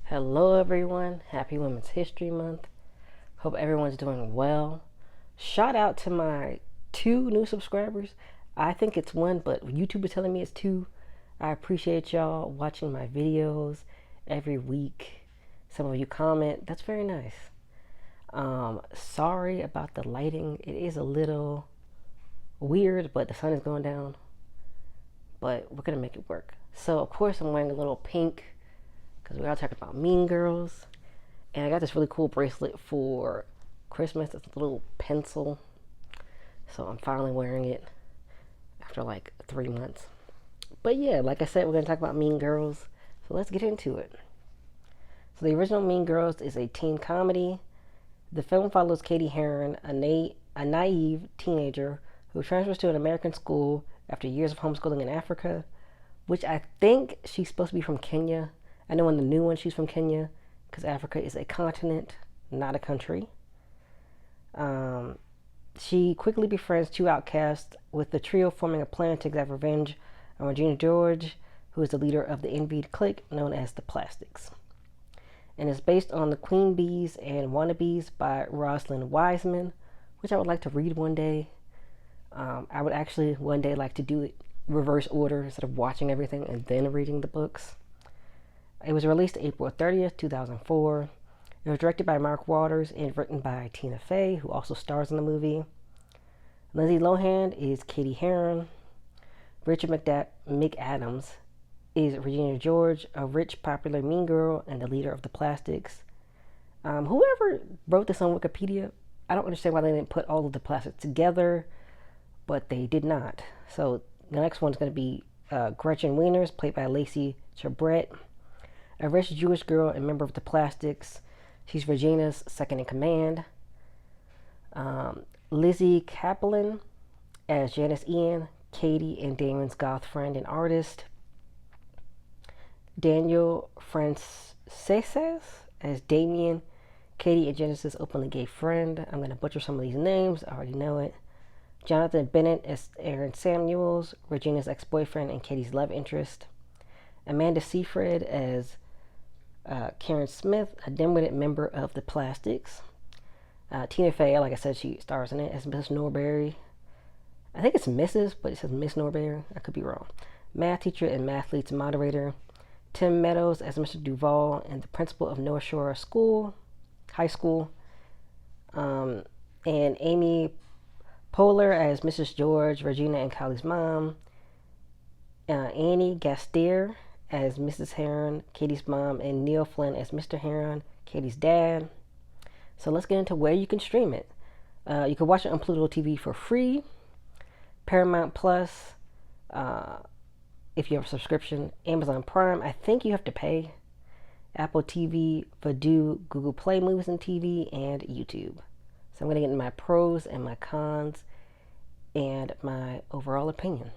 Hello, everyone. Happy Women's History Month. Hope everyone's doing well. Shout out to my two new subscribers. I think it's one, but YouTube is telling me it's two. I appreciate y'all watching my videos every week. Some of you comment. That's very nice. Sorry about the lighting. It is a little weird, but the sun is going down. But we're going to make it work. So, of course, I'm wearing a little pink because we are talking about Mean Girls. And I got this really cool bracelet for Christmas. It's a little pencil. So I'm finally wearing it after like 3 months. But yeah, like I said, we're going to talk about Mean Girls. So let's get into it. So the original Mean Girls is a teen comedy. The film follows Katie Heron, a naive teenager who transfers to an American school after years of homeschooling in Africa, which I think she's supposed to be from Kenya. I know in the new one she's from Kenya because Africa is a continent, not a country. She quickly befriends two outcasts, with the trio forming a plan to exact revenge on Regina George, who is the leader of the envied clique known as the Plastics. And it's based on The Queen Bees and Wannabes by Rosalind Wiseman, which I would like to read one day. I would actually one day like to do it reverse order instead of watching everything and then reading the books. It was released April 30th, 2004. It was directed by Mark Waters and written by Tina Fey, who also stars in the movie. Lindsay Lohan is Katie Heron. Richard McAdams is Regina George, a rich, popular mean girl and the leader of the Plastics. Whoever wrote this on Wikipedia, I don't understand why they didn't put all of the Plastics together, but they did not. So the next one's going to be Gretchen Wieners, played by Lacey Chabret, a rich Jewish girl and member of the Plastics. She's Regina's second in command. Lizzie Kaplan as Janice Ian, Katie and Damon's goth friend and artist. Daniel Franceses as Damien, Katie and Janice's openly gay friend. I'm going to butcher some of these names. I already know it. Jonathan Bennett as Aaron Samuels, Regina's ex-boyfriend and Katie's love interest. Amanda Seyfried as Karen Smith, a dim-witted member of the Plastics. Tina Fey, like I said, she stars in it as Miss Norberry. I think it's Mrs., but it says Miss Norberry. I could be wrong. Math teacher and Mathletes moderator. Tim Meadows as Mr. Duval and the principal of North Shore High School. And Amy Poehler as Mrs. George, Regina and Kylie's mom. Annie Gastier as Mrs. Heron, Katie's mom, and Neil Flynn as Mr. Heron, Katie's dad. So let's get into where you can stream it. You can watch it on Pluto TV for free, Paramount Plus, if you have a subscription, Amazon Prime, I think you have to pay, Apple TV, Vudu, Google Play Movies and TV, and YouTube. So I'm going to get into my pros and my cons and my overall opinion.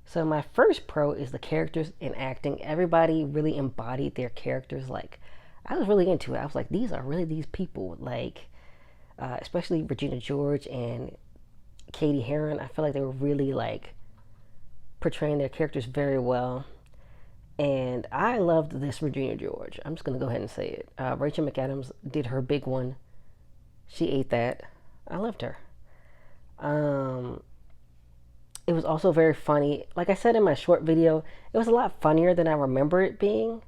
So my first pro is the characters and acting. Everybody really embodied their characters. Like, I was really into it. I was like, these are really these people. Like, especially Regina George and Katie Heron. I feel like they were really like portraying their characters very well. And I loved this Regina George. I'm just gonna go ahead and say it. Rachel McAdams did her big one. She ate that. I loved her. It was also very funny. Like I said in my short video, it was a lot funnier than I remember it being.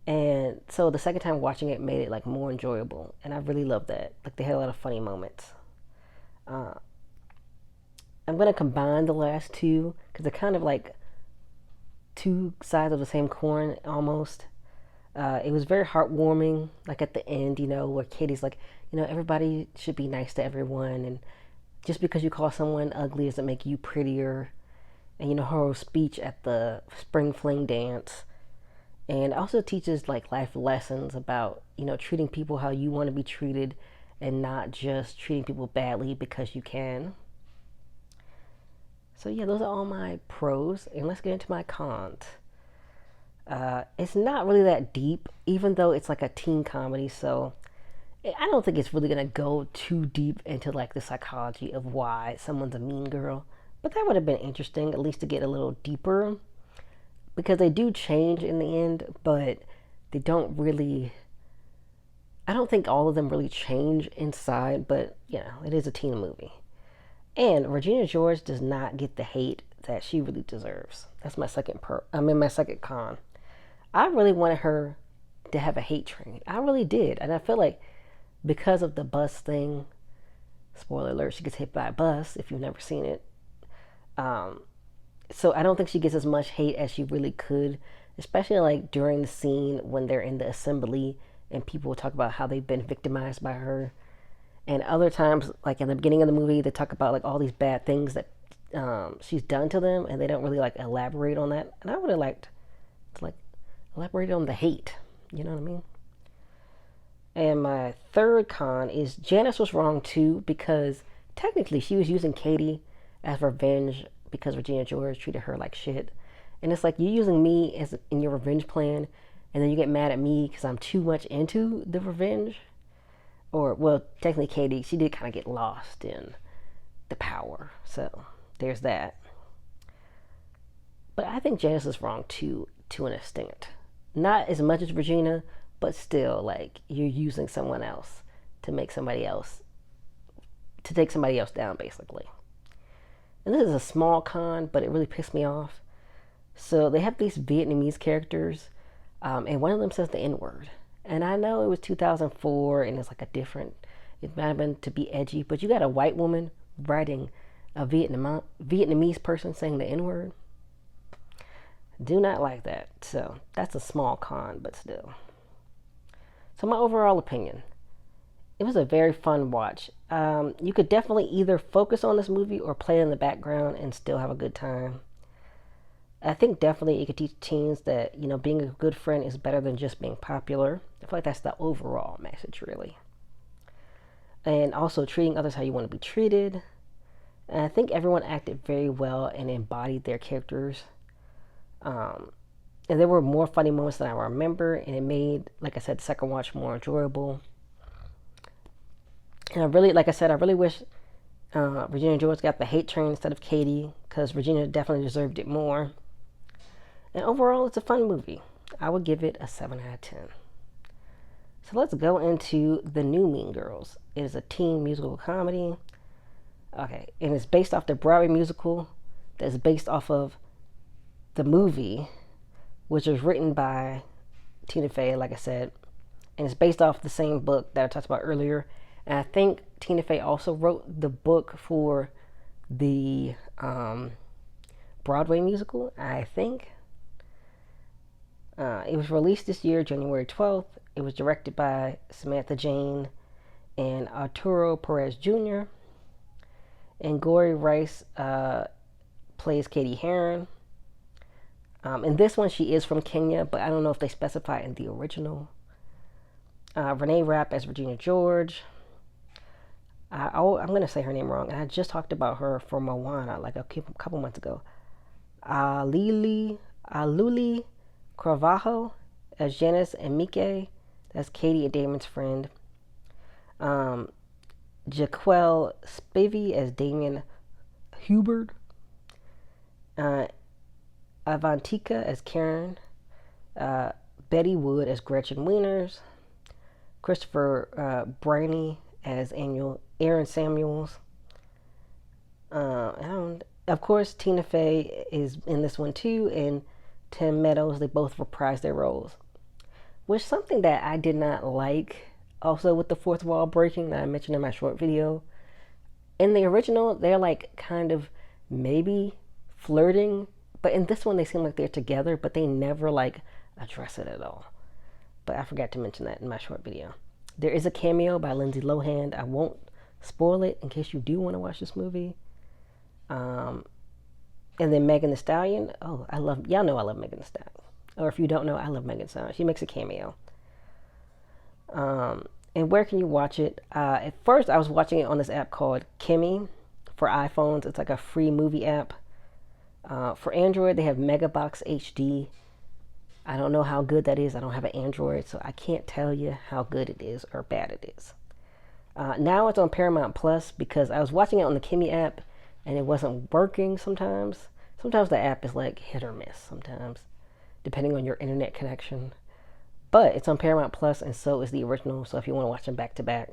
And so the second time watching it made it like more enjoyable. And I really loved that. Like they had a lot of funny moments. I'm going to combine the last two because they're kind of like two sides of the same coin almost. It was very heartwarming, like at the end, where Katie's like, everybody should be nice to everyone. And just because you call someone ugly doesn't make you prettier. And her speech at the spring fling dance. And also teaches like life lessons about, treating people how you want to be treated and not just treating people badly because you can. So yeah, those are all my pros. And let's get into my cons. It's not really that deep, even though it's like a teen comedy. So I don't think it's really going to go too deep into like the psychology of why someone's a mean girl. But that would have been interesting, at least to get a little deeper. Because they do change in the end, but they don't really. I don't think all of them really change inside, but it is a teen movie. And Regina George does not get the hate that she really deserves. That's my second my second con. I really wanted her to have a hate train. I really did, and I feel like because of the bus thing. Spoiler alert: she gets hit by a bus. If you've never seen it, um, so I don't think she gets as much hate as she really could, especially like during the scene when they're in the assembly and people will talk about how they've been victimized by her. And other times, like in the beginning of the movie, they talk about like all these bad things that she's done to them, and they don't really like elaborate on that. And I would have liked to like elaborate on the hate. You know what I mean? And my third con is Janice was wrong too, because technically she was using Katie as revenge because Regina George treated her like shit. And it's like you're using me as in your revenge plan, and then you get mad at me because I'm too much into the revenge. Or, well, technically Katie, she did kind of get lost in the power. So there's that. But I think Janice is wrong too, to an extent. Not as much as Regina, but still, like, you're using someone else to make somebody else, to take somebody else down, basically. And this is a small con, but it really pissed me off. So they have these Vietnamese characters, and one of them says the N-word. And I know it was 2004, and it's like a different, it might have been to be edgy, but you got a white woman writing a Vietnamese person saying the N-word. Do not like that. So that's a small con, but still. So my overall opinion, it was a very fun watch. You could definitely either focus on this movie or play it in the background and still have a good time. I think definitely it could teach teens that, being a good friend is better than just being popular. I feel like that's the overall message, really. And also treating others how you want to be treated. And I think everyone acted very well and embodied their characters. And there were more funny moments than I remember, and it made, like I said, the second watch more enjoyable. And I really wish Regina George got the hate train instead of Katie, because Regina definitely deserved it more. And overall, it's a fun movie. I would give it a 7 out of 10. So let's go into the new Mean Girls. It is a teen musical comedy. Okay, and it's based off the Broadway musical that's based off of the movie, which was written by Tina Fey, like I said. And it's based off the same book that I talked about earlier. And I think Tina Fey also wrote the book for the Broadway musical, I think. It was released this year, January 12th. It was directed by Samantha Jane and Arturo Perez Jr. And Gori Rice plays Katie Heron. In this one, she is from Kenya, but I don't know if they specify in the original. Renee Rapp as Regina George. I'm going to say her name wrong, and I just talked about her for Moana like a couple months ago. Aluli Carvalho as Janice and Mike. That's Katie and Damon's friend. Jaquel Spivey as Damien Hubert. Avantika as Karen. Betty Wood as Gretchen Wieners. Christopher Briney as Aaron Samuels. And of course, Tina Fey is in this one too, and Tim Meadows. They both reprise their roles. Which something that I did not like also with the fourth wall breaking that I mentioned in my short video. In the original, they're like kind of maybe flirting, but in this one they seem like they're together, but they never like address it at all. But I forgot to mention that in my short video. There is a cameo by Lindsay Lohan. I won't spoil it in case you do want to watch this movie. And then Megan Thee Stallion. Oh, y'all know I love Megan Thee Stallion. Or if you don't know, I love Megan Thee Stallion. She makes a cameo. And where can you watch it? At first, I was watching it on this app called Kimi for iPhones. It's like a free movie app. For Android, they have Megabox HD. I don't know how good that is. I don't have an Android, so I can't tell you how good it is or bad it is. Now it's on Paramount Plus because I was watching it on the Kimi app and it wasn't working sometimes. Sometimes the app is like hit or miss sometimes, depending on your internet connection. But it's on Paramount Plus, and so is the original. So if you want to watch them back to back,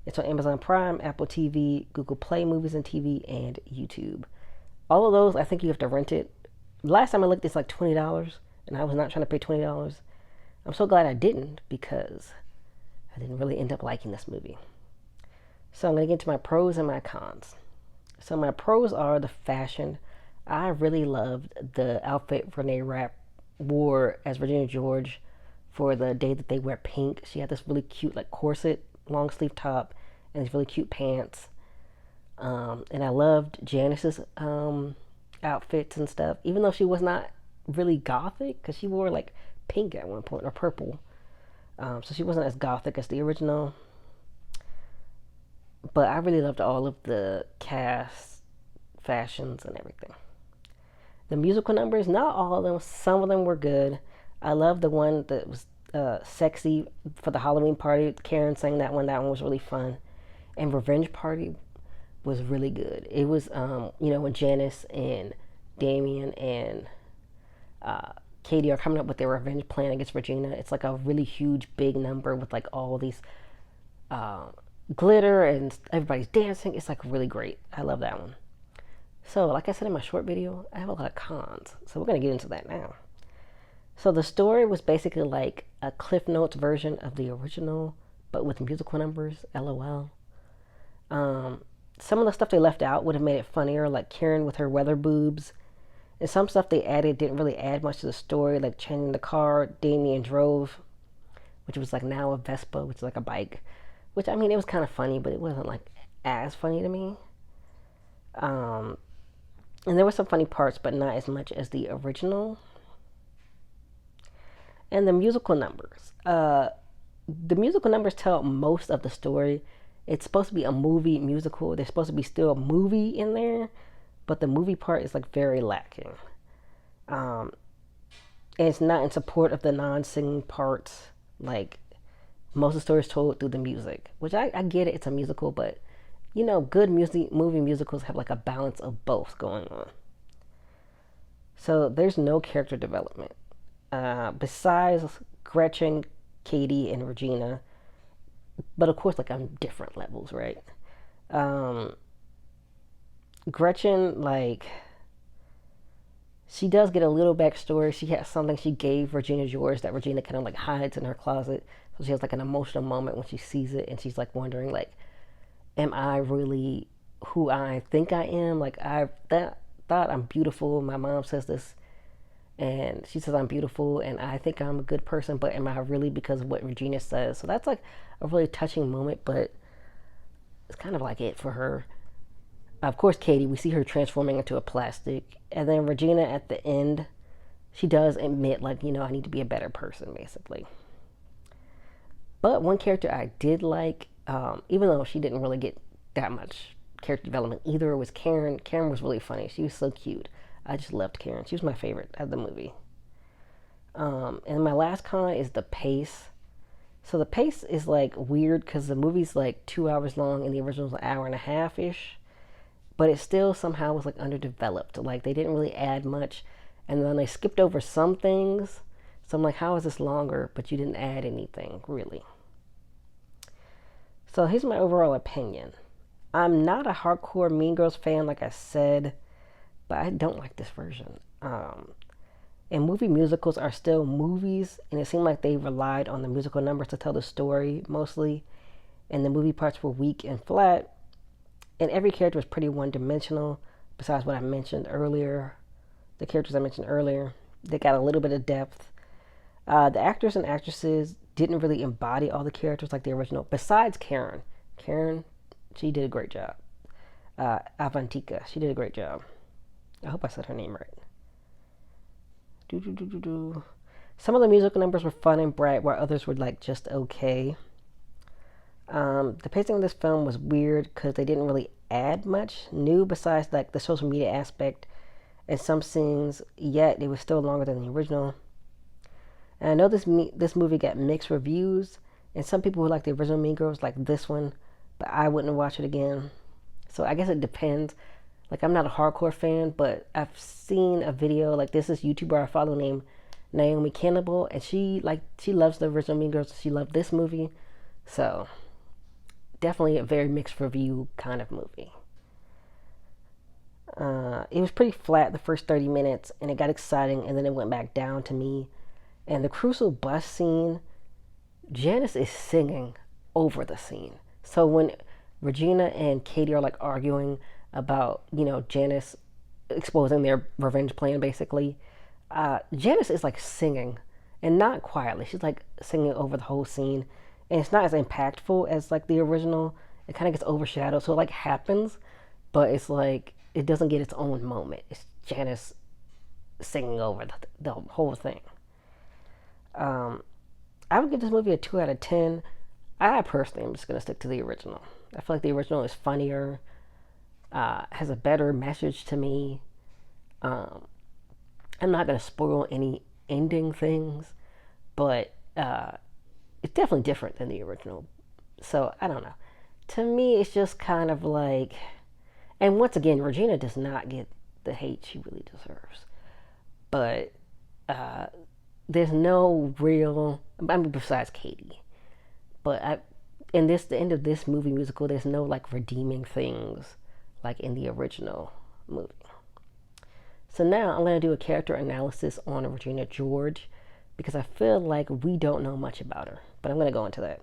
it's on Amazon Prime, Apple TV, Google Play Movies and TV, and YouTube. All of those, I think you have to rent it. Last time I looked, it's like $20, and I was not trying to pay $20. I'm so glad I didn't because I didn't really end up liking this movie. So I'm going to get to my pros and my cons. So my pros are the fashion. I really loved the outfit Renee Rapp wore as Regina George for the day that they wear pink. She had this really cute like corset, long sleeve top, and these really cute pants. And I loved Janice's outfits and stuff, even though she was not really gothic because she wore like pink at one point or purple. So she wasn't as gothic as the original. But I really loved all of the cast fashions and everything. The musical numbers, not all of them, some of them were good. I love the one that was sexy for the Halloween party. Karen sang that one. That one was really fun. And Revenge Party was really good. It was, when Janice and Damien and Katie are coming up with their revenge plan against Regina. It's like a really huge, big number with like all these glitter and everybody's dancing. It's like really great. I love that one. So, like I said in my short video, I have a lot of cons. So we're going to get into that now. So the story was basically like a Cliff Notes version of the original, but with musical numbers, LOL. Some of the stuff they left out would have made it funnier, like Karen with her weather boobs. And some stuff they added didn't really add much to the story, like changing the car Damien drove, which was like now a Vespa, which is like a bike. Which, I mean, it was kind of funny, but it wasn't like as funny to me. And there were some funny parts, but not as much as the original. And the musical numbers. The musical numbers tell most of the story. It's supposed to be a movie musical. There's supposed to be still a movie in there, but the movie part is like very lacking. And it's not in support of the non-singing parts. Like most of the story is told through the music, which I get it. It's a musical, but good movie musicals have like a balance of both going on. So there's no character development. Besides Gretchen, Katie, and Regina, but of course like on different levels, right? Gretchen, like, she does get a little backstory. She has something she gave Regina George that Regina kind of like hides in her closet. So she has like an emotional moment when she sees it, and she's like wondering, like, am I really who I think I am? Like, thought I'm beautiful. My mom says this, and she says I'm beautiful, and I think I'm a good person, but am I really because of what Regina says? So that's like a really touching moment, but it's kind of like it for her. Of course, Katie, we see her transforming into a plastic, and then Regina at the end, she does admit, like, I need to be a better person, basically. But one character I did like, even though she didn't really get that much character development either, was Karen. Karen was really funny. She was so cute. I just loved Karen. She was my favorite of the movie. And my last con is the pace. So the pace is like weird because the movie's like 2 hours long and the original's an hour and a half ish. But it still somehow was like underdeveloped. Like they didn't really add much. And then they skipped over some things. So I'm like, how is this longer? But you didn't add anything, really. So here's my overall opinion. I'm not a hardcore Mean Girls fan, like I said, but I don't like this version. And movie musicals are still movies, and it seemed like they relied on the musical numbers to tell the story mostly, and the movie parts were weak and flat, and every character was pretty one-dimensional, besides what I mentioned earlier. The characters I mentioned earlier, they got a little bit of depth. The actors and actresses didn't really embody all the characters like the original, besides Karen. Karen, she did a great job. Avantika, she did a great job. I hope I said her name right. Some of the musical numbers were fun and bright, while others were like just okay. The pacing of this film was weird because they didn't really add much new besides like the social media aspect and some scenes, yet it was still longer than the original. And I know this movie got mixed reviews, and some people who like the original Mean Girls like this one, but I wouldn't watch it again. So I guess it depends. Like, I'm not a hardcore fan, but I've seen a video, like, there's this YouTuber I follow named Naomi Campbell, and she loves the original Mean Girls. She loved this movie, so definitely a very mixed review kind of movie. It was pretty flat the first 30 minutes, and it got exciting, and then it went back down to me. And the crucial bus scene, Janice is singing over the scene. So when Regina and Katie are like arguing about, Janice exposing their revenge plan, basically, Janice is like singing, and not quietly. She's like singing over the whole scene, and it's not as impactful as like the original. It kind of gets overshadowed, so it like happens, but it's like it doesn't get its own moment. It's Janice singing over the whole thing. Um, I would give this movie a 2 out of 10. I personally am just going to stick to the original. I feel like the original is funnier, has a better message to me. Um, I'm not going to spoil any ending things, but it's definitely different than the original. So I don't know. To me, it's just kind of like, and once again, Regina does not get the hate she really deserves. But uh, there's no real, I mean, besides Katie. But the end of this movie musical, there's no like redeeming things like in the original movie. So now I'm going to do a character analysis on Regina George because I feel like we don't know much about her. But I'm going to go into that.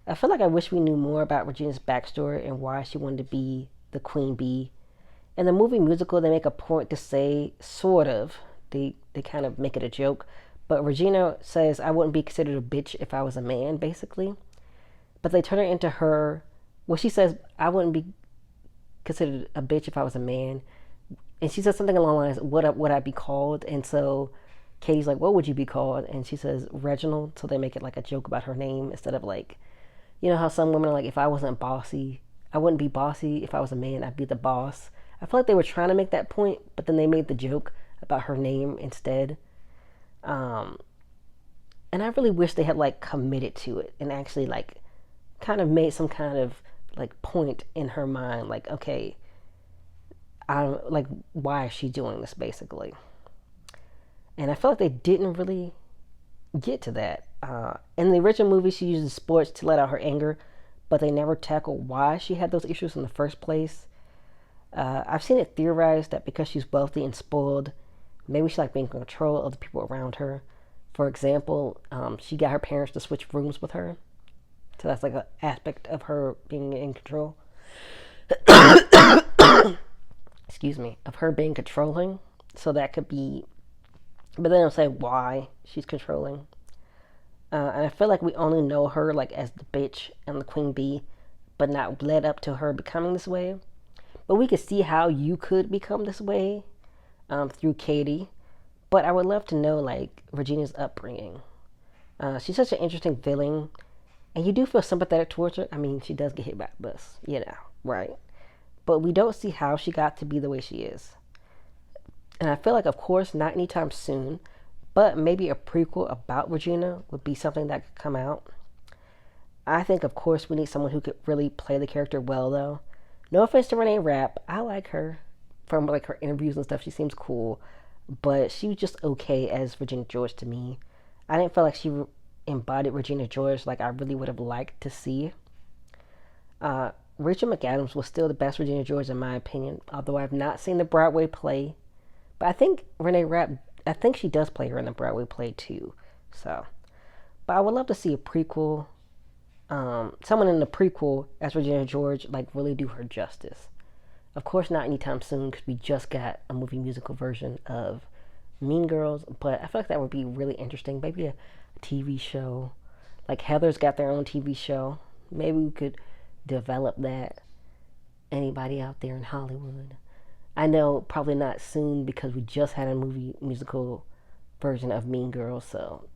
I feel like I wish we knew more about Regina's backstory and why she wanted to be the queen bee. In the movie musical, they make a point to say, sort of, they kind of make it a joke, but Regina says, I wouldn't be considered a bitch if I was a man, basically. But they turn it into her, well, she says, I wouldn't be considered a bitch if I was a man. And she says something along the lines, what would I be called? And so Katie's like, what would you be called? And she says, Reginald. So they make it like a joke about her name instead of like, you know how some women are like, if I wasn't bossy, I wouldn't be bossy. If I was a man, I'd be the boss. I feel like they were trying to make that point, but then they made the joke about her name instead. Um, and I really wish they had like committed to it and actually like kind of made some kind of like point in her mind, like, okay, I like, why is she doing this basically? And I feel like they didn't really get to that. In the original movie, she uses sports to let out her anger, but they never tackle why she had those issues in the first place. I've seen it theorized that because she's wealthy and spoiled, maybe she like being in control of the people around her. For example, she got her parents to switch rooms with her, so that's like an aspect of her being in control. Excuse me, of her being controlling. So that could be, but they don't say why she's controlling. And I feel like we only know her like as the bitch and the queen bee, but not led up to her becoming this way. But we could see how you could become this way through Katie. But I would love to know like Regina's upbringing. She's such an interesting villain, and you do feel sympathetic towards her. I mean, she does get hit by a bus, right? But we don't see how she got to be the way she is. And I feel like, of course, not anytime soon, but maybe a prequel about Regina would be something that could come out. I think, of course, we need someone who could really play the character well, though. No offense to Renee Rapp. I like her from like her interviews and stuff. She seems cool, but she was just okay as Regina George to me. I didn't feel like she embodied Regina George like I really would have liked to see. Rachel McAdams was still the best Regina George in my opinion, although I've not seen the Broadway play. But I think Renee Rapp, I think she does play her in the Broadway play too. So, but I would love to see a prequel. Someone in the prequel as Regina George, like really do her justice. Of course, not anytime soon because we just got a movie musical version of Mean Girls. But I feel like that would be really interesting. Maybe a TV show. Like Heather's got their own TV show. Maybe we could develop that. Anybody out there in Hollywood? I know probably not soon because we just had a movie musical version of Mean Girls, so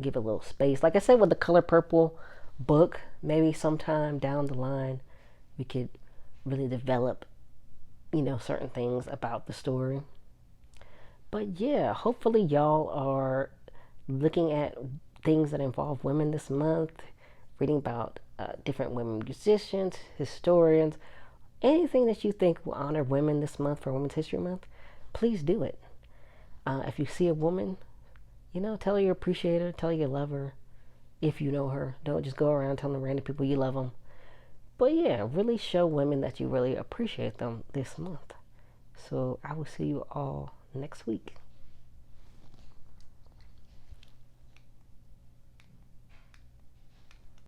give it a little space. Like I said with the Color Purple book, maybe sometime down the line we could really develop, certain things about the story. But yeah, hopefully y'all are looking at things that involve women this month, reading about different women musicians, historians, anything that you think will honor women this month for Women's History Month, please do it. If you see a woman, tell her you appreciate her, tell her you love her if you know her. Don't just go around telling random people you love them. But yeah, really show women that you really appreciate them this month. So I will see you all next week.